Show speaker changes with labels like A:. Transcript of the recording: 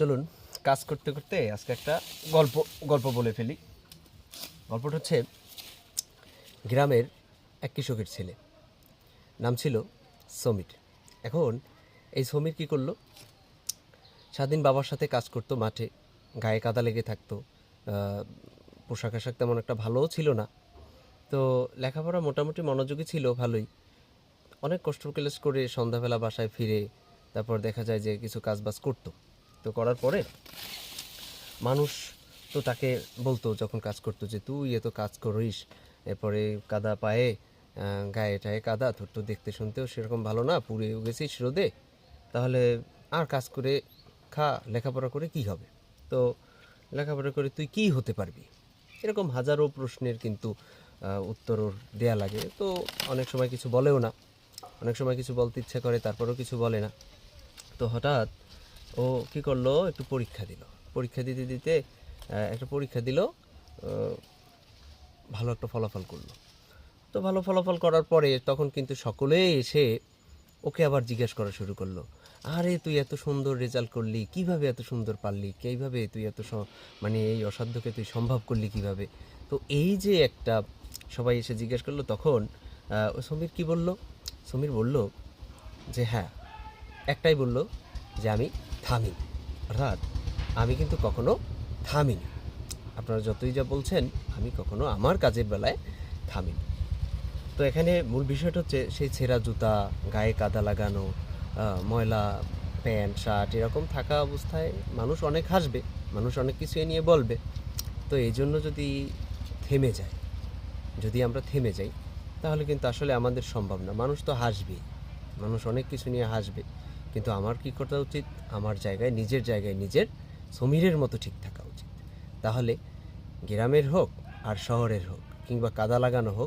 A: চলুন কাজ করতে করতে আজকে একটা গল্প গল্প বলে ফেলি। গল্পটা হচ্ছে গ্রামের এক কৃষকের ছেলে, নাম ছিল সমীর। এখন এই সমীর কী করলো, সারাদিন বাবার সাথে কাজ করতো মাঠে, গায়ে কাদা লেগে থাকতো, পোশাক আশাক তেমন একটা ভালোও ছিল না। তো লেখাপড়া মোটামুটি মনোযোগী ছিল ভালোই। অনেক কষ্ট ক্লেশ করে সন্ধ্যাবেলা বাসায় ফিরে তারপর দেখা যায় যে কিছু কাজবাজ করতো। তো করার পরে মানুষ তো তাকে বলতো যখন কাজ করতো যে তুই এত কাজ করিস, এরপরে কাদা পায়ে, গায়ে টায়ে কাদা, তোর তো দেখতে শুনতেও সেরকম ভালো না, পুড়ে গেছিস রোদে, তাহলে আর কাজ করে খা, লেখাপড়া করে কি হবে? তো লেখাপড়া করে তুই কি হতে পারবি? এরকম হাজারো প্রশ্নের কিন্তু উত্তর ওর দেয়া লাগে। তো অনেক সময় কিছু বলেও না, অনেক সময় কিছু বলতে ইচ্ছা করে তারপরেও কিছু বলে না। তো হঠাৎ ও কী করলো, একটু পরীক্ষা দিল। পরীক্ষা দিতে দিতে একটা পরীক্ষা দিল, ভালো একটা ফলাফল করলো। তো ভালো ফলাফল করার পরে তখন কিন্তু সকলেই এসে ওকে আবার জিজ্ঞেস করা শুরু করলো, আরে তুই এত সুন্দর রেজাল্ট করলি, কিভাবে এত সুন্দর পারলি, কীভাবে তুই এত মানে এই অসাধ্যকে তুই সম্ভব করলি কিভাবে? তো এই যে একটা সবাই এসে জিজ্ঞেস করলো, তখন ও সমীর কী বলল? সমীর বলল যে হ্যাঁ, একটাই বলল যে আমি থামিনি, অর্থাৎ আমি কিন্তু কখনো থামিনি। আপনারা যতই যা বলছেন, আমি কখনো আমার কাজের বেলায় থামিনি। তো এখানে মূল বিষয়টা হচ্ছে সেই ছেঁড়া জুতা, গায়ে কাদা লাগানো, ময়লা প্যান্ট শার্ট এরকম থাকা অবস্থায় মানুষ অনেক হাসবে, মানুষ অনেক কিছু এ নিয়ে বলবে। তো এই জন্য যদি থেমে যায়, যদি আমরা থেমে যাই, তাহলে কিন্তু আসলে আমাদের সম্ভব না। মানুষ তো হাসবেই, মানুষ অনেক কিছু নিয়ে হাসবে, কিন্তু আমার কী করা উচিত? আমার জায়গায়, নিজের সমীরের মতো ঠিক থাকা উচিত। তাহলে গ্রামের হোক আর শহরের হোক, কিংবা কাদা লাগানো হোক,